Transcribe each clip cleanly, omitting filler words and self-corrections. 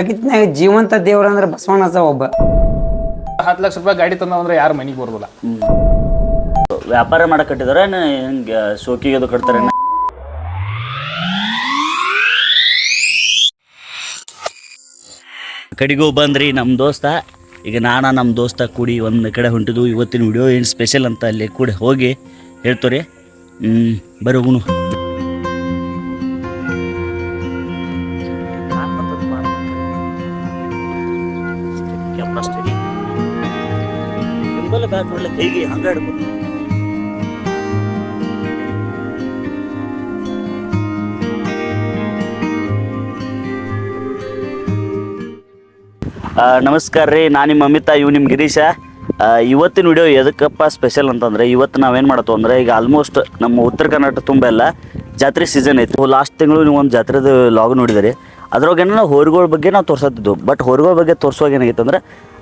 ಜಗತ್ತಿನಾಗ ಜೀವಂತ ದೇವ್ರ ಅಂದ್ರೆ ಬಸವಣ್ಣಸ ಒಬ್ಬ. 10 ಲಕ್ಷ ರೂಪಾಯಿ ಗಾಡಿ ತಂದ್ರೆ ಯಾರು ಮನೆಗೆ ಬರೋದಿಲ್ಲ. ವ್ಯಾಪಾರ ಮಾಡಕ್ ಕಟ್ಟಿದಾರ ಹಿಂಗೆ ಶೋಕಿಗೆ ಅದು ಕಟ್ತಾರೆ. ಕಡೆಗೂ ಬಂದ್ರಿ ನಮ್ಮ ದೋಸ್ತ. ಈಗ ನಮ್ಮ ದೋಸ್ತ ಕೂಡಿ ಒಂದು ಕಡೆ ಹೊಂಟಿದ್ವು. ಇವತ್ತಿನ ವಿಡಿಯೋ ಏನು ಸ್ಪೆಷಲ್ ಅಂತ ಅಲ್ಲಿ ಕೂಡ ಹೋಗಿ ಹೇಳ್ತವ್ರಿ. ಬರೋಗುನು ಹೇಗೆ ಹಂಗಾಡ್ಬೋದು. ನಮಸ್ಕಾರ ರೀ, ನಾನು ನಿಮ್ಮ ಅಮಿತಾ, ಇವು ನಿಮ್ಮ ಗಿರೀಶ. ಇವತ್ತಿನ ವಿಡಿಯೋ ಎದಕ್ಕಪ್ಪ ಸ್ಪೆಷಲ್ ಅಂತಂದರೆ, ಇವತ್ತು ನಾವೇನು ಮಾಡತ್ತು ಅಂದರೆ, ಈಗ ಆಲ್ಮೋಸ್ಟ್ ನಮ್ಮ ಉತ್ತರ ಕರ್ನಾಟಕ ತುಂಬ ಎಲ್ಲ ಜಾತ್ರೆ ಸೀಸನ್ ಐತೆ. ಲಾಸ್ಟ್ ತಿಂಗಳು ನೀವು ಒಂದು ಜಾತ್ರೆದು ಲಾಗ್ ನೋಡಿದರೆ ಅದ್ರೊಳಗೇನ ನಾವು ಹೋರಿಗಳ ಬಗ್ಗೆ ನಾವು ತೋರ್ಸತ್ತಿದ್ದು. ಬಟ್ ಹೋರಿಗಳ ಬಗ್ಗೆ ತೋರಿಸುವಾಗ ಏನಾಗಿತ್ತು ಅಂದರೆ,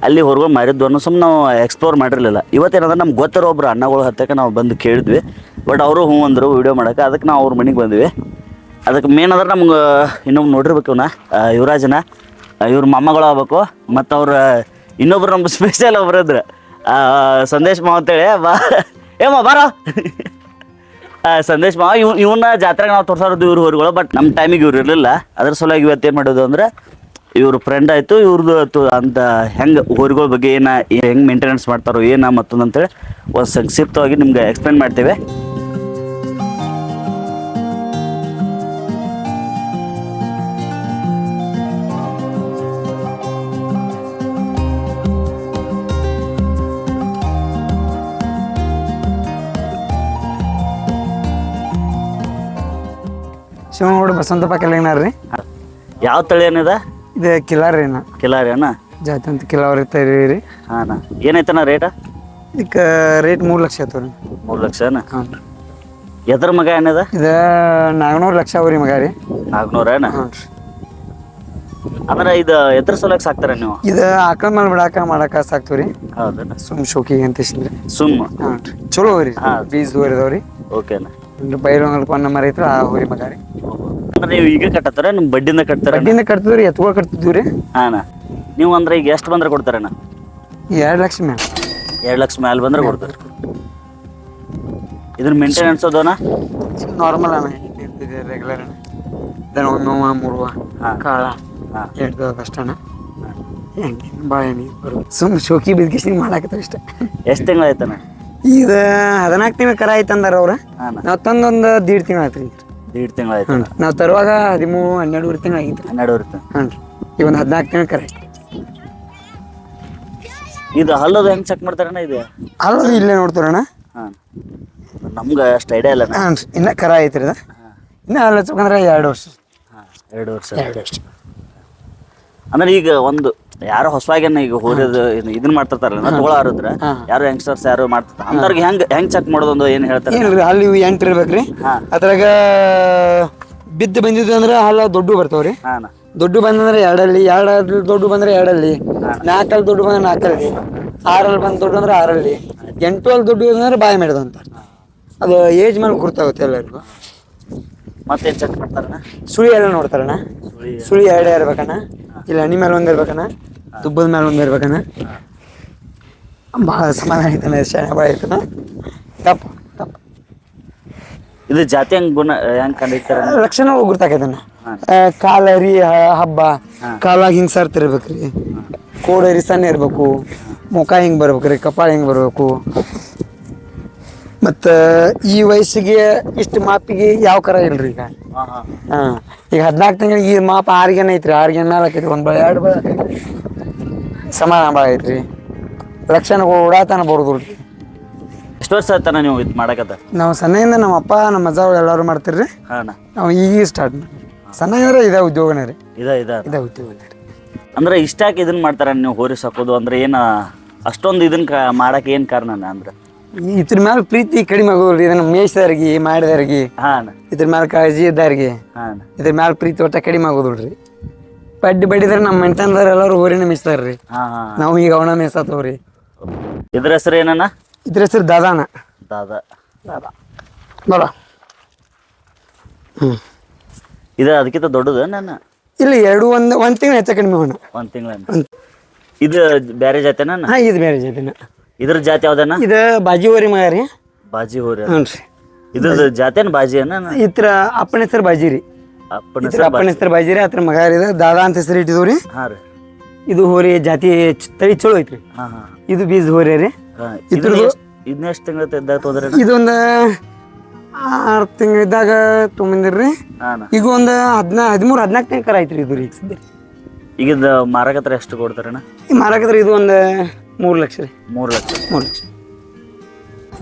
ಅಲ್ಲಿ ಹೊರಗಳು ಮಾರಿದ್ದು ಅನ್ನೋ ಸುಮ್ಮನೆ ನಾವು ಎಕ್ಸ್ಪ್ಲೋರ್ ಮಾಡಿರಲಿಲ್ಲ. ಇವತ್ತೇನಂದ್ರೆ ನಮ್ಗೆ ಗೊತ್ತಿರೋ ಒಬ್ರು ಅಣ್ಣಗಳು ಹತ್ತಕ್ಕೆ ನಾವು ಬಂದು ಕೇಳಿದ್ವಿ. ಬಟ್ ಅವರು ಹ್ಞೂ ಅಂದರು ವೀಡಿಯೋ ಮಾಡೋಕೆ. ಅದಕ್ಕೆ ನಾವು ಅವ್ರ ಮನೆಗೆ ಬಂದ್ವಿ. ಅದಕ್ಕೆ ಮೇನ್ ಅಂದ್ರೆ ನಮ್ಗೆ ಇನ್ನೊಬ್ಬ ನೋಡಿರ್ಬೇಕು ಇವನ್ನ, ಯುವರಾಜನ, ಇವ್ರ ಮೊಮ್ಮಗಳು ಆಗ್ಬೇಕು. ಮತ್ತು ಅವ್ರ ಇನ್ನೊಬ್ರು ನಮ್ಮ ಸ್ಪೆಷಲ್ ಒಬ್ರು ಇದ್ರು, ಸಂದೇಶ್ ಮಾವ ಅಂತೇಳಿ. ಬಾರೋ ಸಂದೇಶ್ ಮಾವ. ಇವನ್ನ ಜಾತ್ರೆಗೆ ನಾವು ತೋರ್ಸೋದು ಇವ್ರ ಹೊರಗಳು. ಬಟ್ ನಮ್ಮ ಟೈಮಿಗೆ ಇವ್ರು ಇರಲಿಲ್ಲ. ಅದ್ರ ಸಲುವಾಗಿ ಇವತ್ತೇನು ಮಾಡೋದು ಅಂದರೆ, ಇವ್ರ ಫ್ರೆಂಡ್ ಆಯಿತು ಇವ್ರದ್ದು ಅಂತ ಹೆಂಗೆ ಹೋರಿಗಳ ಬಗ್ಗೆ ಹೆಂಗೆ ಮೇಂಟೆನೆನ್ಸ್ ಮಾಡ್ತಾರೋ ಮತ್ತೊಂದು ಅಂತೇಳಿ ಒಂದು ಸಂಕ್ಷಿಪ್ತವಾಗಿ ನಿಮ್ಗೆ ಎಕ್ಸ್ಪ್ಲೇನ್ ಮಾಡ್ತೇವೆ. ಶಿವನಗೌಡ ಬಸವಂತಪ್ಪ ಕೆಳಗಿನಾರ ರೀ. ಯಾವ ತಳಿ ಏನಿದೆ ಇದು ಕಿಲಾರಿ ಅಣ್ಣ. ಕಿಲಾರಿ ಅಣ್ಣ ಜಾತಿ ಅಂತ ಕಿಲಾರಿ ಇರ್ತಾರಿ ರೀ. ಹಾಂ ಏನೈತಣ್ಣ ರೇಟ? ಇದಕ್ಕೆ ರೇಟ್ 3 ಲಕ್ಷ ಆಯ್ತು ರೀ. 3 ಲಕ್ಷನ? ಹಾಂ. ಎದ್ರ ಮಗ ಏನಿದೆ? ಇದು 400 ಲಕ್ಷ ಅವ್ರಿ ಮಗ ರೀ. 400 ಅಣ್ಣ? ಹಾಂ ರೀ. ಅಂದ್ರೆ ಇದು ಎದ್ರ ಸಲಕ್ಕೆ ಸಾಕ್ತಾರ ನೀವು? ಇದು ಆಕಳ ಮೇಲೆ ಮಾಡಾಕ ಸಾಕ್ತೀವಿ ರೀ. ಹೌದಣ್ಣ. ಶೋಕಿಗೆ ಅಂತ ಇಷ್ಟ್ರಿ. ಹಾಂ ರೀ. ಚಲೋ ರೀ. ಬೀಜ ದೂರದವ್ರಿ. ಓಕೆನಾ. ಬೈಲೊಂದು ಮರ ಐತ್ರ ಆ ಹೋರಿ ಮಗ ರೀ. ಅಂದ್ರೆ ನೀವು ಈಗ ಕಟ್ಟತ್ತಾರ ನಿಮ್ಮ ಬಡ್ಡಿಯಿಂದ ಕಟ್ತಾರ? ಬಡ್ಡಿಯಿಂದ ಕಟ್ತಿದ್ವಿ ರೀ, ಎತ್ಗಳು ಕಟ್ತಿದ್ವಿ ರೀ. ಹಾಂ. ನೀವು ಅಂದ್ರೆ ಈಗ ಎಷ್ಟು ಬಂದ್ರೆ ಕೊಡ್ತಾರಣ್ಣ? 2 ಲಕ್ಷ ಮೇಲೆ. 2 ಲಕ್ಷ ಮೇಲೆ ಬಂದ್ರೆ ಕೊಡ್ತಾರೆ. ಇದ್ರ ಮೇಂಟೆನೆನ್ಸ್ ಅದೋಣ ನಾರ್ಮಲ್ ಅಣ್ಣ, ರೆಗ್ಯುಲರ್ ಅಣ್ಣ. ದನ ಒಮ್ಮೆ ಮುರುವ ಕಾಳ ಹೇಳ್ತದ ಅಷ್ಟಣ್ಣ. ಬಾಳೆಹಣ್ಣಿ ಸುಮ್ಮನೆ ಶೋಕಿ ಬಿದ್ಕಿಸಿ ಮಾಡಾಕತ್ತವ ಇಷ್ಟ. ಎಷ್ಟು ತಿಂಗಳಾಯ್ತಣ್ಣ? ಈಗ 14 ತಿಂಗಳು ಕರ ಆಯ್ತಂದಾರ ಅವ್ರ. ನಾವು ತಂದೊಂದು 1.5 ತಿಂಗಳು ಆಯ್ತು ರೀ. 1.5 ತಿಂಗಳಾಯ್ತು. ನಾವು ತರುವಾಗ 13-12 ತಿಂಗಳು ಆಗಿತ್ತು. 12 ಹಾಂ ರೀ. ಈಗ ಒಂದು 14 ತಿಂಗಳು ಕರ ಆಯ್ತು. ಇದು ಹಲ್ಲದು ಹೆಂಗೆ ಚೆಕ್ ಮಾಡ್ತಾರಣ್ಣ? ಇದು ಹಲ್ಲದು ಇಲ್ಲೇ ನೋಡ್ತಾರಣ್ಣ. ಹಾಂ. ನಮ್ಗೆ ಅಷ್ಟು ಐಡಿಯಾ ಇಲ್ಲ. ಹಾಂ ರೀ. ಇನ್ನೂ ಕರ ಐತ್ರಿ ಇದು. ಇನ್ನೂ ಹಲ್ಲ ಹಚ್ಬೇಕಂದ್ರೆ 2 ವರ್ಷ. ಹಾಂ, 2 ವರ್ಷ. ಅಂದ್ರೆ ಈಗ ಒಂದು ಯಾರೋ ಹೊಸವಾಗೇನ ಈಗ ಹೋರಿದ ಇದನ್ನ ಮಾಡ್ತಿರ್ತಾರಲ್ಲ ತಗೊಳಾರಿದ್ರೆ, ಯಾರು ಯಂಗ್ಸ್ಟರ್ಸ್ ಯಾರು ಮಾಡ್ತಿರ್ತಾರೆ ಅಂಥವ್ರಿಗೆ ಹೆಂಗೆ ಚೆಕ್ ಮಾಡೋದು ಒಂದು ಏನು ಹೇಳ್ತಾರೆ? ಏನ್ರಿ, ಅಲ್ಲಿ 8 ಇರ್ಬೇಕ್ರಿ. ಅದ್ರಾಗ ಬಿದ್ದು ಬಂದಿದ್ದು ಅಂದ್ರೆ ಹಲ್ಲ ದೊಡ್ಡ ಬರ್ತಾವ್ರಿ. ಹಾಂ. ದೊಡ್ಡ ಬಂದಂದ್ರೆ 2 ಅಲ್ಲಿ, 2 ದೊಡ್ಡ ಬಂದ್ರೆ 2 ಅಲ್ಲಿ, 4 ಅಲ್ಲಿ ದೊಡ್ಡ ಬಂದ್ರೆ 4 ಅಲ್ಲಿ, 6 ಅಲ್ಲಿ ಬಂದು ದೊಡ್ಡ ಅಂದ್ರೆ 6 ಅಲ್ಲಿ, 8 ಅಲ್ಲಿ ದೊಡ್ಡ ಅಂದ್ರೆ ಬಾಯಿ ಮೇಡದು ಅಂತ. ಅದು ಏಜ್ ಮೇಲೆ ಗುರ್ತಾಗುತ್ತೆ ಎಲ್ಲರಿಗೂ. ಮತ್ತೇನು ಚೆಕ್ ಮಾಡ್ತಾರಣ್ಣ? ಸುಳಿ ಎಲ್ಲ ನೋಡ್ತಾರಣ್ಣ. ಸುಳಿ 2 ಇರ್ಬೇಕಣ್ಣ, ಇಲ್ಲ ಹಣ್ಣಿ ಮೇಲೆ 1 ಇರ್ಬೇಕಣ್ಣ, ತುಪ್ಪದ ಮೇಲೆ 1 ಇರ್ಬೇಕಣ್ಣ. ಭಾಳ ಸಮಾಧಾನ ಐತಣ್ಣ, ಶಾಣೆ ಭಾಳ ಐತಣ್ಣ. ತಪ್ಪು ಇದು ಜಾತಿ ಹೆಂಗೆ ಗುಣ ಹೆಂಗೆ ಕಂಡಿರ್ತಾರೆ? ಲಕ್ಷಣ ಗುರ್ತಾಕೈತಣ್ಣ. ಕಾಲರಿ ಹಬ್ಬ ಕಾಲಾಗ ಹಿಂಗೆ ಸರ್ತಿರ್ಬೇಕ್ರಿ, ಕೋಡರಿ ಸಣ್ಣ ಇರ್ಬೇಕು, ಮುಖ ಹಿಂಗೆ ಬರ್ಬೇಕ್ರಿ, ಕಪಾಳ ಹಿಂಗೆ ಬರ್ಬೇಕು. ಮತ್ತು ಈ ವಯಸ್ಸಿಗೆ ಇಷ್ಟು ಮಾಪಿಗೆ ಯಾವ ಕರ ಇಲ್ರಿ ಈಗ. ಹಾಂ. ಈಗ 14 ತಿಂಗಳಿಗೆ ಈ ಮಾಪ 6 ಗೇನ್ ಐತ್ರಿ, 6 ಗೇನ್ ಮೇಲೆ ಆಕೈತ್ರಿ, 1 ಬಳ 2 ಬಳ ಆಕೈತ್ರಿ. ಸಮಾಧಾನ ಭಾಳ ಐತ್ರಿ. ಲಕ್ಷಣಗಳು ಉಡಾತನ ಬರೋದಿಲ್ರಿ. ಎಷ್ಟು ವರ್ಷ ಆಯ್ತಾನ ನೀವು ಇದು ಮಾಡಕತ್ತ? ನಾವು ಸಣ್ಣದಿಂದ ನಮ್ಮ ಅಪ್ಪ ನಮ್ಮ ಅಜ್ಜಗಳು ಎಲ್ಲರೂ ಮಾಡ್ತೀರಿ ರೀ. ಹಾಂ. ನಾವು ಈಗ ಸ್ಟಾರ್ಟ್ ಮಾಡಿ ಸಣ್ಣಂದ್ರೆ ಇದೇ ಉದ್ಯೋಗನೇ ರೀ. ಇದೇ ಉದ್ಯೋಗನೇ ರೀ. ಅಂದ್ರೆ ಇಷ್ಟಾಗಿ ಇದನ್ನ ಮಾಡ್ತಾರ ನೀವು ಹೋರಿ ಸಾಕೋದು ಅಂದ್ರೆ? ಏನು ಅಷ್ಟೊಂದು ಇದನ್ನ ಮಾಡಕ್ಕೆ ಏನು ಕಾರಣ ಅಂದ್ರೆ? ಇದ್ರ ಮ್ಯಾಲ ಪ್ರೀತಿ ಕಡಿಮೆ ಆಗೋದ್ರಿ. ಇದನ್ನ ಮೇಯ್ಸಿದವ್ರಿಗೆ ಮಾಡಿದವ್ರಿಗೆ, ಇದ್ರ ಮ್ಯಾಲ ಕಾಳಜಿ ಇದ್ದವ್ರಿಗೆ, ಇದ್ರ ಮ್ಯಾಲ ಪ್ರೀತಿ ಒಟ್ಟ ಕಡಿಮೆ ಆಗೋದಿಲ್ರಿ. ಬಡ್ಡಿದ್ರೆ ನಮ್ಮ ಮೆಂಟನ್ದವ್ರು ಎಲ್ಲರೂ ಹೋರಿನ ಮೇಯಿಸ್ತಾರ್ರಿ. ನಾವು ಈಗ ಅವನ ಮೇಯ್ಸತ್ತವ್ರಿ. ಇದ್ರ ಹೆಸರು ಏನಣ್ಣ? ಇದ್ರ ಹೆಸರು ದಾದಾನ. ದಾದಾ ಬರ. ಇದು ಅದಕ್ಕಿಂತ ದೊಡ್ಡದು ನನ್ನ? ಇಲ್ಲಿ ಎರಡು ಒಂದು ತಿಂಗಳು ಹೆಚ್ಚು ಕಡಿಮೆ ಹೋಣ. 1 ತಿಂಗಳ. ಇದು ಬೇರೆ ಜಾತಿನ? ಹಾಂ ಇದು ಬೇರೆ ಜಾತಿನ. ಇದ್ರ ಜಾತಿ ಯಾವ್ದನ? ಇದು ಬಾಜಿ ಹೋರಿ ಮಗ ರೀ. ಬಾಜಿ ಹೋರಿ. ಹ್ಞೂ ರೀ. ಇದ್ರ ಜಾತಿನ ಬಾಜಿ ಅನ್ನ? ಇತ್ರ ಅಪ್ಪನ ಹೆಸರು ಬಾಜಿ ರೀ. ಅಪ್ಪನ ಹೆಸರು ಬಾಜಿ ರೀ. ಅದ್ರ ಮಗ ರೀ ದಾದಾ ಅಂತ ಹೆಸರು ಇಟ್ಟಿದ್ವು ರೀ. ಹಾಂ ರೀ. ಇದು ಹೋರಿ ಜಾತಿ ತಳಿ ಚಲೋ ಐತ್ರಿ. ಹಾಂ ಹಾಂ. ಇದು ಬೀಜ ಹೋರಿ ರೀ. ಇದನ್ನ ಎಷ್ಟು ತಿಂಗಳ ಇದ್ದಾಗ ತೊಂದ್ರೆ? ಇದೊಂದು 6 ತಿಂಗಳಿದ್ದಾಗ ತೊಗೊಂಬಂದಿರ್ರಿ. ಈಗ ಒಂದು 13-14 ತಿಂಗಳ ಕರ ಐತ್ರಿ ಇದು ರೀ. ಈಗ ಇದು ಮಾರಾಕತ್ರ ಎಷ್ಟು ಕೊಡ್ತಾರಣ್ಣ? ಈ ಮಾರಾಕತ್ರ ಇದು ಒಂದು 3 ಲಕ್ಷ ರೀ. 3 ಲಕ್ಷ. 3 ಲಕ್ಷ.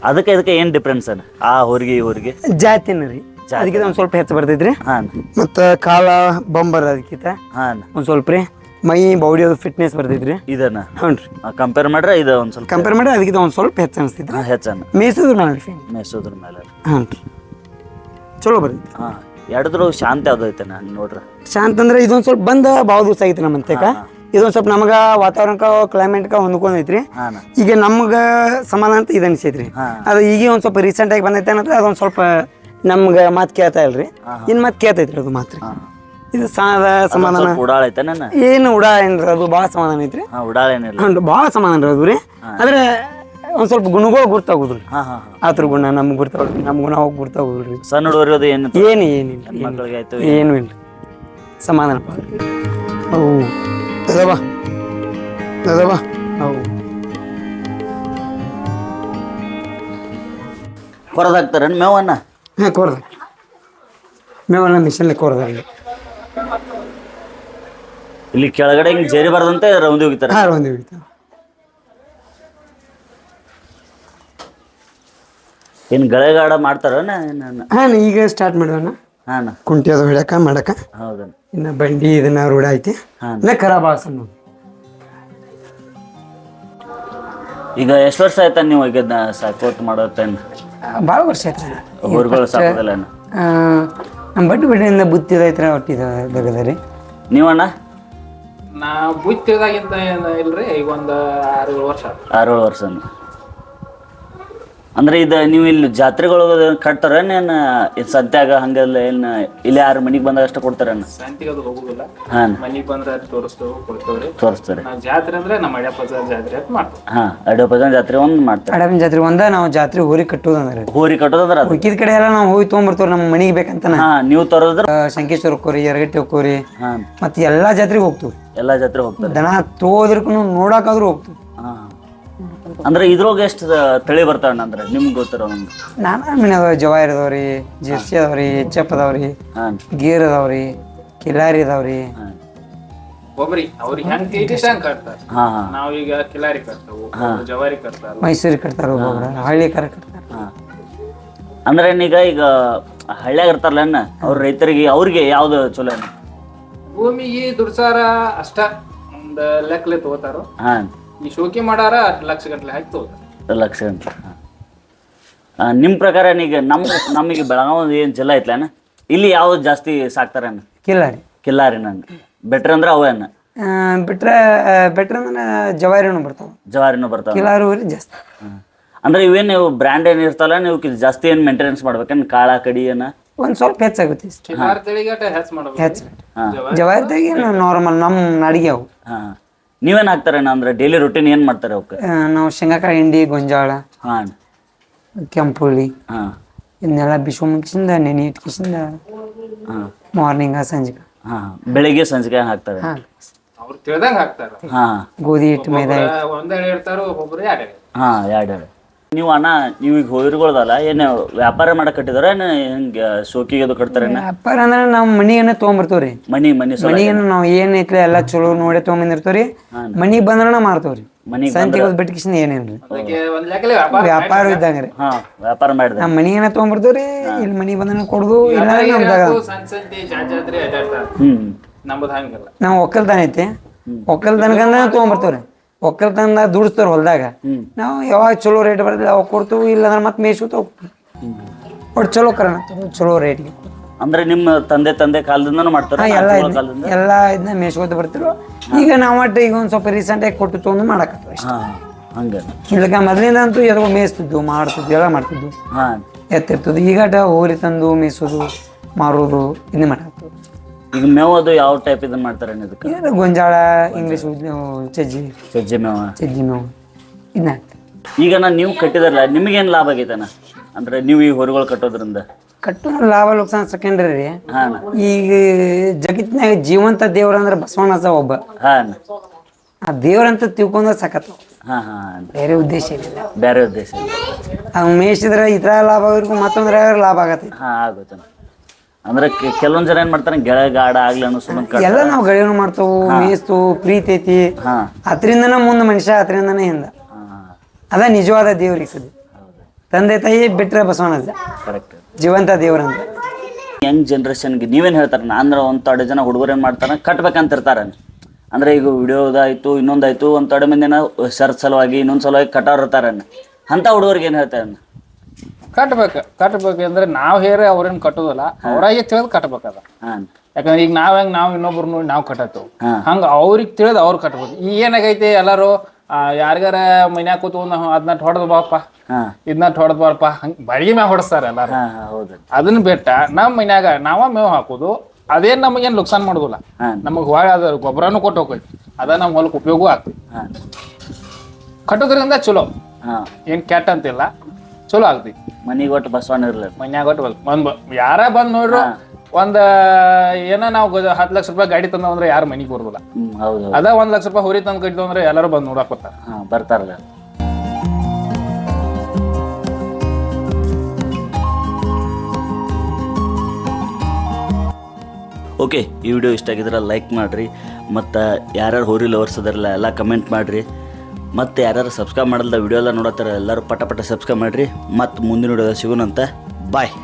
ಅದಕ್ಕೆ ಏನು ಡಿಫ್ರೆನ್ಸ್ ಅಣ್ಣ ಆ ಹೋರಿಗೆ ಈ ಹೋರಿಗೆ? ಜಾತಿನ ರೀ. ಅದಕ್ಕೆ ಒಂದು ಸ್ವಲ್ಪ ಹೆಚ್ಚು ಬರ್ತೈತ್ರಿ. ಹಾಂ. ಮತ್ತು ಕಾಲ ಬಂಬರ್ ಅದಕ್ಕಿಂತ ಹಾಂ ಒಂದು ಸ್ವಲ್ಪ ರೀ. ಮೈ ಬಾಡಿ ಅದು ಫಿಟ್ನೆಸ್ ಬರ್ತೈತ್ರಿ. ಇದನ್ನ ಹ್ಞೂ ರೀ. ಕಂಪೇರ್ ಮಾಡ್ರೆ ಇದು ಒಂದು ಸ್ವಲ್ಪ ಕಂಪೇರ್ ಮಾಡಿ ಅದಕ್ಕಿಂತ ಒಂದು ಸ್ವಲ್ಪ ಹೆಚ್ಚು ಅನಿಸ್ತೈತ್ರಿ. ಹೆಚ್ಚನ್ನ ಮೇಯ್ಸೋದ್ರ ಮೇಲೆ ರೀ. ಮೇಸೋದ್ರ ಮೇಲೆ. ಹಾಂ ರೀ. ಚಲೋ ಬರ್ತೈತಿ. ಹಾಂ. ಎರಡದ್ರು ಶಾಂತಿ ಯಾವ್ದು ಐತೆ ನಾನು ನೋಡ್ರಿ. ಶಾಂತ ಅಂದ್ರೆ ಇದೊಂದು ಸ್ವಲ್ಪ ಬಂದ ಭಾಳ ದಿವಸ ಆಗೈತಿ ನಮ್ಮ ಅಂತೇಕ. ಇದೊಂದು ಸ್ವಲ್ಪ ನಮಗೆ ವಾತಾವರಣಕ್ಕೆ ಕ್ಲೈಮೇಟ್ಗೆ ಹೊಂದ್ಕೊಂಡೈತ್ರಿ. ಈಗ ನಮ್ಗೆ ಸಮಾಧಾನ ಅಂತ ಇದು ಅನಿಸೈತ್ರಿ. ಅದು ಈಗ ಒಂದು ಸ್ವಲ್ಪ ರೀಸೆಂಟಾಗಿ ಬಂದೈತೆ ಅನ್ನೋದು ಅದೊಂದು ಸ್ವಲ್ಪ ನಮ್ಗೆ ಮಾತು ಕೇಳ್ತಾ ಇಲ್ರಿ. ಇನ್ನು ಮಾತು ಕೇಳ್ತೈತ್ರಿ ಅದು ಮಾತ್ರ. ಇದು ಸಮಾಧಾನ ಉಡಾಳ ಐತೆ ನನ್ನ ಏನು ಉಡಾ ಏನ್ರಿ ಅದು ಭಾಳ ಸಮಾಧಾನ ಐತ್ರಿ. ಉಡಾಳ ಏನಿಲ್ಲ. ಭಾಳ ಸಮಾಧಾನ ರೀ ಅದು ರೀ. ಆದರೆ ಒಂದು ಸ್ವಲ್ಪ ಗುಣಗಳು ಗುರ್ತಾಗೋದ್ರಿ. ಹಾಂ. ಆತರ ಗುಣ ನಮ್ಗೆ ಗುರ್ತಾಗೋದ್ರಿ. ನಮ್ಮ ಗುಣ ಹೋಗಿ ಗುರ್ತಾಗೋದ್ರಿ. ಸಣ್ಣ ಹುಡುಗರು ಏನು ಏನಿಲ್ಲ ಮಕ್ಕಳಿಗೆ ಆಯ್ತು ಏನು ಇಲ್ಲ. ಸಮಾಧಾನ ಅವು ಅದವಾ ಅವು ಕೊರದಾಗ್ತಾರಣ್ಣ ಮೇವನ್ನ? ಹಾಂ ಕೊರ್ದ ಮೇವನ್ನ ಮಿಷನ್ಲಿ ಕೊರ್ದಲ್ಲಿ. ಇಲ್ಲಿ ಕೆಳಗಡೆ ಹಿಂಗೆ ಜೇರಿ ಬಾರ್ದಂತೆ ರೌಂದಿ ಹೋಗಿತಾರೆ. ಹಾಂ ರೌಂದಿ ಹೋಗಿರ್ತಾವೆ. ಏನು ಗಳೆಗಾಡ ಮಾಡ್ತಾರಣ್ಣ? ಹಾಂ ಈಗ ಸ್ಟಾರ್ಟ್ ಮಾಡೋಣ. ಹಾಂ. ಕುಂಟಿ ಅದು ಹೊಡ್ಯಾಕ ಮಾಡಕ. ಹೌದಣ್ಣ. ಇನ್ನು ಬಂಡಿ ಇದನ್ನ ರೂಢ ಐತಿ. ಇನ್ನ ಕರ ಭಾಳ ಸಣ್ಣ. ಈಗ ಎಷ್ಟು ವರ್ಷ ಆಯ್ತಾ ನೀವು ಈಗ ಸಾಕೋಟ್ ಮಾಡೋತೇನು? ಭಾಳ ವರ್ಷ ಆಯ್ತು. ಊರುಗಳು ಸಾಕೋದಿಲ್ಲ? ನಮ್ಮ ಬಡ್ಡಿಯಿಂದ ಬುತ್ತಿದೈತ್ರ ಒಟ್ಟಿದ ದಗದ ರೀ. ನೀವಣ್ಣ? ನಾ ಬುತ್ತಿದಾಗಿಂತ ಏನು ಇಲ್ರಿ. ಈಗ ಒಂದು 6-7 ವರ್ಷ. 6-7 ವರ್ಷ. ಅಂದ್ರೆ ಇದು ನೀವು ಇಲ್ಲಿ ಜಾತ್ರೆಗಳು ಕಟ್ತಾರ ಏನು ಸಂತ್ಯಾಗ ಹಂಗೆಲ್ಲ ಏನು ಇಲ್ಲಿ ಯಾರು ಮನೆಗೆ ಬಂದಾಗ ಅಷ್ಟ ಕೊಡ್ತಾರಣ್ಣ? ಸಂತಿಗೆ ಅದು ಹೋಗುದಿಲ್ಲ. ಹಾಂ. ಮನೆಗೆ ಬಂದ್ರೆ ತೋರಿಸ್ತೇವೆ, ಕೊಡ್ತೇವ್ರಿ. ತೋರಿಸ್ತಾರೆ. ನಾವು ಜಾತ್ರೆ ಅಂದ್ರೆ ನಮ್ಮ ಅಡ್ಯಪ್ಪಜ ಜಾತ್ರೆ ಅಂತ ಮಾಡ್ತೀವಿ. ಹಾಂ. ಅಡ್ಯಪ್ಪಜ ಜಾತ್ರೆ ಒಂದು ಮಾಡ್ತಾರೆ. ಅಡವಿನ ಜಾತ್ರೆ ನಾವು ಜಾತ್ರೆ ಹೋರಿ ಕಟ್ಟೋದಂದ್ರೆ ಹೋರಿ ಕಟ್ಟೋದಂದ್ರೆ ಅದು ಉಕ್ಕಿದ ಕಡೆ ಎಲ್ಲ ನಾವು ಹೋಗಿ ತೊಗೊಂಬರ್ತೇವ್ರಿ ನಮ್ಮ ಮನೆಗೆ ಬೇಕಂತಾನೆ. ಹಾಂ. ನೀವು ತರೋದ್ರ ಸಂಕೇಶ್ವರ ಹೋಗ್ಕೋರಿ, ಯರಗಟ್ಟಿ ಹೋಗ್ಕೋರಿ. ಹಾಂ. ಮತ್ತೆ ಎಲ್ಲಾ ಜಾತ್ರೆಗೆ ಹೋಗ್ತೀವಿ. ಎಲ್ಲ ಜಾತ್ರೆ ಹೋಗ್ತಾರೆ. ದನ ತೋದ್ರಕ್ಕೂ ನೋಡಾಕಾದ್ರೂ ಹೋಗ್ತೀವಿ. ಹಾಂ. ಅಂದ್ರೆ ಇದ್ರೊಳಗೆ ಎಷ್ಟು ತಳಿ ಬರ್ತಾವಣ್ಣ? ಅಂದ್ರೆ ನಿಮ್ಗೆ ಗೊತ್ತಿರೋ ನಮ್ಗೆ ನಾನಾ ಮೀನು ಅದಾವ. ಜವಾರಿ ಅದಾವ್ರಿ, ಜರ್ಸಿ ಅದಾವ್ರಿ, ಎಚ್.ಎಫ್ ಅದಾವ್ರಿ, ಹಾಂ. ಗೀರ್ ಅದಾವ್ರಿ, ಕಿಲಾರಿ ಅದಾವ್ರಿ. ಹಾಂ. ಒಬ್ರಿ ಅವ್ರಿಗೆ ಹೆಂಗ್ ಕೈಟಿಷ್ಟ ಹಂಗ್ ಕಟ್ತಾರ. ಹಾಂ. ಹಾಂ. ನಾವೀಗ ಕಿಲಾರಿ ಕಟ್ತಾವು, ಜವಾರಿ ಕಟ್ತಾರ, ಮೈಸೂರಿಗೆ ಕಟ್ತಾರ, ಒಬ್ಬೊಬ್ರ ಹಳ್ಳಿ ಕರ ಕಟ್ತಾರ. ಹಾಂ. ಅಂದ್ರೆ ಈಗ ಹಳ್ಳಿಯಾಗ ಇರ್ತಾರಲ್ಲ ಅಣ್ಣ ಅವ್ರ ರೈತರಿಗೆ ಅವ್ರಿಗೆ ಯಾವ್ದು ಚಲೋ ಅಣ್ಣ? ಭೂಮಿಗೆ ದುಡ್ಸಾರ ಅಷ್ಟ ಒಂದು ಲೆಕ್ಕಲೆ ತಗೋತಾರ. ಹಾಂ. ಈ ಶೋಕಿ ಮಾಡಾರ 1 ಲಕ್ಷ ಗಟ್ಲೆ ಹಾಕಿ ತಗೋತಾರ. 1 ಲಕ್ಷ ಅಂತ. ನಿಮ್ಮ ಪ್ರಕಾರ ಈಗ ನಮಗೆ ಬೆಳಗಾವಿ ಏನು ಜಿಲ್ಲಾ ಐತ್ಲಣ್ಣ, ಇಲ್ಲಿ ಯಾವ್ದು ಜಾಸ್ತಿ ಸಾಕ್ತಾರಣ್ಣ? ಕಿಲಾರಿ. ಕಿಲ್ಲಾರಿ ನನ್ನ ಬೆಟ್ರ್ ಅಂದ್ರೆ ಅವೇ ಅಣ್ಣ. ಬಿಟ್ರೆ ಅಂದ್ರೆ ಜವಾರಿನೂ ಬರ್ತಾವ, ಜವಾರಿನೂ ಬರ್ತಾವ, ಕಿಲಾರಿ ಊರಿ ಜಾಸ್ತಿ. ಅಂದ್ರೆ ಇವೇನು ನೀವು ಬ್ರ್ಯಾಂಡ್ ಏನು ಇರ್ತಲ್ಲ ನೀವು ಜಾಸ್ತಿ ಏನು ಮೇಂಟೆನೆನ್ಸ್ ಮಾಡ್ಬೇಕೇನು? ಕಾಳ ಕಡಿ ಏನ ಒಂದು ಸ್ವಲ್ಪ ಹೆಚ್ಚಾಗುತ್ತೆ ಇಷ್ಟು. ಕಿಲಾರಿ ತಳಿಗಟ ಹೆಚ್ಚು ಮಾಡ್ಬೇಕು. ಹೆಚ್ಚು ಜವಾರಿದಾಗಿ ನಾರ್ಮಲ್ ನಮ್ಮ ನಾಡಿಗೆ ಅವು. ಹಾಂ. ನೀವೇನು ಹಾಕ್ತಾರಣ್ಣ? ಅಂದ್ರೆ ಡೈಲಿ ರೊಟೀನ್ ಏನು ಮಾಡ್ತಾರೆ ಅವಕ್ಕೆ? ನಾವು ಶೇಂಗಾಕಾಯಿ, ಹಿಂಡಿ, ಗೊಂಜಾಳ, ಹಾಂ, ಕೆಂಪುಳ್ಳಿ, ಹಾಂ, ಇದನ್ನೆಲ್ಲ ಬಿಸು ಮುಗಿಸಿಂದ ನೆನೆ ಇಟ್ಕಿಸಿಂದ ಹಾಂ, ಮಾರ್ನಿಂಗ ಸಂಜೆ. ಹಾಂ. ಬೆಳಿಗ್ಗೆ ಸಂಜೆ ಹಾಕ್ತಾರೆ. ಹಾಂ. ಅವ್ರು ತಿಳಿದಂಗೆ ಹಾಕ್ತಾರ. ಹಾಂ. ಗೋಧಿ ಹಿಟ್ಟು, ಮೈದಾ ಹಿಟ್ಟು. ಒಂದೆರಡು ಇರ್ತಾರೋ, ಒಬ್ಬೊಬ್ರು 2 ಎಳೆ. ಹಾಂ, 2 ಎಳೆ. ನೀವು ಅಣ್ಣ ನೀವು ಈಗ ಹೋರಿಗಳದಲ್ಲ ಏನು ವ್ಯಾಪಾರ ಮಾಡಕ್ಕೆ ಕಟ್ಟಿದಾರ ಏನು ಹಿಂಗೆ ಶೋಕಿಗೆ ಅದು ಕಟ್ತಾರೇನ? ವ್ಯಾಪಾರ ಅಂದ್ರೆ ನಾವು ಮನಿಗೇನೆ ತೊಗೊಂಬರ್ತೇವ್ರಿ. ಮನಿಗೆ ನಾವು ಏನೈತ್ಲೆ ಎಲ್ಲ ಚಲೋ ನೋಡಿ ತೊಗೊಂಬಂದಿರ್ತೇವ್ರಿ. ಮನಿಗೆ ಬಂದ್ರನ ಮಾರ್ತೇವ್ರಿ. ಸಂತಿಗೆ ಹೋದ್ ಬಿಟ್ಕಿಸಿಂದ ಏನೇನ್ರಿ ವ್ಯಾಪಾರ ಇದ್ದಂಗ್ರಿ. ಹಾಂ, ವ್ಯಾಪಾರ ಮಾಡಿದ್ರೆ ನಮ್ಮ ಮನಿಗೇನೆ ತೊಗೊಂಬರ್ತೇವ್ರಿ. ಇಲ್ಲಿ ಮನಿಗೆ ಬಂದ್ರೆ ಕೊಡುದು ಇಲ್ಲ ನಮ್ಮದು ಹಂಗಿಲ್ಲ. ನಾವು ಒಕ್ಕಲ್ತನ ಐತಿ, ಒಕ್ಕಲ್ತನಕಂದ ತೊಗೊಂಬರ್ತೇವ್ರಿ. ಒಕ್ಕಲ್ತನ ದುಡಿಸ್ತಾರ ಹೊಲ್ದಾಗ. ನಾವು ಯಾವಾಗ ಚಲೋ ರೇಟ್ ಬರ್ತದೆ ಅವಾಗ ಕೊಡ್ತೀವಿ, ಇಲ್ಲಾಂದ್ರೆ ಮತ್ತೆ ಮೇಯ್ಸ್ಕೊತ ಹೋಗ್ತೀವಿ. ಒಟ್ಟು ಚಲೋ ಕರೋಣ ಚಲೋ ರೇಟ್ಗೆ. ಅಂದ್ರೆ ನಿಮ್ಮ ತಂದೆ ಕಾಲದಿಂದನೂ ಮಾಡ್ತಾರೆ? ಎಲ್ಲ ಇದನ್ನ ಮೇಯ್ಸ್ಕೊತ ಬರ್ತಿರೋ. ಈಗ ನಾವು ಒಟ್ಟು ಈಗ ಒಂದು ಸ್ವಲ್ಪ ರೀಸೆಂಟಾಗಿ ಕೊಟ್ಟು ತೊಗೊಂಡು ಮಾಡಕತ್ತೀವಿ ಅಷ್ಟೇ. ಹಂಗೆ ಇಲ್ಲಕ ಮೊದಲಿಂದ ಅಂತೂ ಎದೋ ಮೇಯಿಸ್ತಿದ್ವು, ಮಾಡ್ತಿದ್ವು, ಎಲ್ಲ ಮಾಡ್ತಿದ್ವು, ಎತ್ತಿರ್ತದ್ದು. ಈಗ ಹೋರಿ ತಂದು ಮೇಯಿಸೋದು, ಮಾರೋದು ಇದನ್ನೇ ಮಾಡಾಕ್ತದೆ. ಈಗ ಮೇವು ಅದು ಯಾವ ಟೈಪ್ ಇದನ್ನ ಮಾಡ್ತಾರೆ ಇದಕ್ಕೆ? ಇದು ಗೊಂಜಾಳ, ಇಂಗ್ಲೀಷ್ ಸಜ್ಜಿ ಸಜ್ಜೆ ಮೇವ. ಮೇವು ಇದನ್ನ ಹಾಕ್ತೀವಿ. ಈಗ ನೀವು ಕಟ್ಟಿದಾರಲ್ಲ, ನಿಮಗೇನು ಲಾಭ ಆಗೈತಣ್ಣ? ಅಂದ್ರೆ ನೀವು ಈ ಹೊರಗಳು ಕಟ್ಟೋದ್ರಿಂದ ಕಟ್ಟು ಲಾಭ ಲುಕ್ಸಾನ್ ಸೆಕೆಂಡ್ರಿ ರೀ. ಹಾಂ ಈಗ ಜಗತ್ತಿನಾಗ ಜೀವಂತ ದೇವ್ರ ಅಂದ್ರೆ ಬಸವಣ್ಣ ಒಬ್ಬ. ಹಾಂ ಆ ದೇವ್ರಂತ ತಿಳ್ಕೊಂಡ್ರೆ ಸಖತ್. ಹಾಂ ಹಾಂ ಬೇರೆ ಉದ್ದೇಶ ಇಲ್ಲ. ಬೇರೆ ಉದ್ದೇಶ ಇಲ್ಲ. ಅವ್ನು ಮೇಯಿಸಿದ್ರೆ ಇತರ ಲಾಭ ಆಗಿರ್ಬೇಕು, ಮತ್ತೊಂದ್ರ ಲಾಭ ಆಗತ್ತೆ. ಹಾಂ ಆಗುತ್ತೆ. ಅಂದ್ರೆ ಕೆಲವೊಂದು ಜನ ಏನು ಮಾಡ್ತಾರೆ, ಗಾಡ ಆಗ್ಲಿ ಅನ್ನೋ ಸುಮ್ಮನೆ ಎಲ್ಲ ನಾವು ಗಳಿಯನ್ನು ಮಾಡ್ತಾವು, ಮೇಯಿಸ್ತು, ಪ್ರೀತಿ ಐತಿ. ಹಾಂ ಅದರಿಂದನೇ ಮುಂದೆ ಮನುಷ್ಯ, ಅದರಿಂದನೇ ಹಿಂದ. ಹಾಂ ಅದ ನಿಜವಾದ ದೇವ್ರಿಗೆ ಸದ್ಯ. ತಂದೆ ತಾಯಿ ಬಿಟ್ರೆ ಬಸವಣ್ಣ ಕರೆಕ್ಟ್ ಜೀವಂತ ದೇವ್ರಂತ. ಯಂಗ್ ಜನ್ರೇಷನ್ಗೆ ನೀವೇನು ಹೇಳ್ತಾರೆ? ಅಂದ್ರೆ ಒಂದು ತೊಡೆ ಜನ ಹುಡುಗರು ಏನು ಮಾಡ್ತಾರೆ, ಕಟ್ಬೇಕಂತ ಇರ್ತಾರೆ. ಅಂದರೆ ಈಗ ವಿಡಿಯೋದಾಯ್ತು, ಇನ್ನೊಂದಾಯ್ತು, ಒಂದು ತೊಡೆ ಮಂದಿನ ಶರ್ಟ್ ಸಲುವಾಗಿ ಇನ್ನೊಂದು ಸಲುವಾಗಿ ಕಟ್ಟೋರು ಇರ್ತಾರೆ. ಅಂಥ ಹುಡುಗರಿಗೆ ಏನು ಹೇಳ್ತಾರೆ? ಕಟ್ಬೇಕು ಅಂದ್ರೆ ನಾವು ಹೇರೆ ಅವ್ರೇನು ಕಟ್ಟೋದಲ್ಲ, ಅವ್ರಾಗೆ ತಿಳಿದು ಕಟ್ಬೇಕದ. ಹಾಂ ಯಾಕಂದ್ರೆ ಈಗ ನಾವು ಇನ್ನೊಬ್ರು ನೋಡಿ ನಾವು ಕಟ್ಟತ್ತೇವೆ, ಹಾಂ. ಹಂಗ ಅವ್ರಿಗೆ ತಿಳಿದು ಅವ್ರು ಕಟ್ಬೇಕು. ಈಗ ಏನಾಗೈತಿ, ಎಲ್ಲರೂ ಯಾರಿಗಾರ ಮನ್ಯಾಗ ಕೂತು ಅದನ್ನ ಹೊಡೆದು ಬಾಪ, ಹಾಂ ಇದನ್ನ ಹೊಡೆದ್ ಬಾರಪ್ಪ, ಹಂಗೆ ಬಡಗಿ ಮ್ಯಾಗ ಹೊಡೆಸ್ತಾರೆ ಎಲ್ಲಾರು. ಹಾಂ ಹೌದು. ಅದನ್ನ ಬಿಟ್ಟ ನಮ್ಮ ಮನ್ಯಾಗ ನಾವ ಮೇವು ಹಾಕೋದು, ಅದೇನ್ ನಮಗೇನು ನುಕ್ಸಾನ್ ಮಾಡೋದಿಲ್ಲ. ಹಾಂ ನಮಗೆ ಹೊಳೆ ಅದ ಗೊಬ್ಬರನು ಕೊಟ್ಟು ಹೋಗೈತಿ, ಅದ ನಮ್ಮ ಹೊಲಕ್ಕೆ ಉಪಯೋಗ ಆಗ್ತೈತಿ. ಹಾಂ ಕಟ್ಟೋದ್ರಿಂದ ಚಲೋ, ಹಾಂ ಏನ್ ಕೆಟ್ಟ ಅಂತಿಲ್ಲ, ಚಲೋ ಆಗ್ತೈತಿ. ಮನೆಗೆ ಒಟ್ಟು ಬಸವಣ್ಣ ಇರಲ್ಲ. ಮನ್ಯಾಗ ಒಟ್ಟು ಯಾರ ಬಂದ್ ನೋಡ್ರು ಒಂದ್ ಏನೋ ನಾವು 10 ಲಕ್ಷ ರೂಪಾಯಿ ಗಾಡಿ ತಂದ ಅಂದ್ರೆ ಯಾರು ಮನಿಗೆ ಬರೋದಿಲ್ಲ. ಹೌದು. ಅದ 1 ಲಕ್ಷ ರೂಪಾಯಿ ಹೊರಿ ತಂದ್ ಕಟ್ಟಿದ ಅಂದ್ರೆ ಎಲ್ಲರೂ ಬಂದ್ ನೋಡಕ್ ಬರ್ತಾರ. ಹಾಂ ಬರ್ತಾರಲ್ಲ. ಓಕೆ, ಈ ವಿಡಿಯೋ ಇಷ್ಟ ಆಗಿದ್ರೆ ಲೈಕ್ ಮಾಡಿರಿ, ಮತ್ತು ಯಾರ್ಯಾರು ಹೋರಿ ಲವರ್ಸ್ ಅದಾರಲ್ಲ ಎಲ್ಲ ಕಮೆಂಟ್ ಮಾಡಿರಿ, ಮತ್ತು ಯಾರ್ಯಾರು ಸಬ್ಸ್ಕ್ರೈಬ್ ಮಾಡಲ್ದ ವಿಡಿಯೋ ಎಲ್ಲ ನೋಡತ್ತಾರ ಎಲ್ಲರೂ ಪಟ ಸಬ್ಸ್ಕ್ರೈಬ್ ಮಾಡಿರಿ. ಮತ್ತು ಮುಂದಿನ ವಿಡಿಯೋದಾಗ ಸಿಗೋಣಂತ. ಬಾಯ್.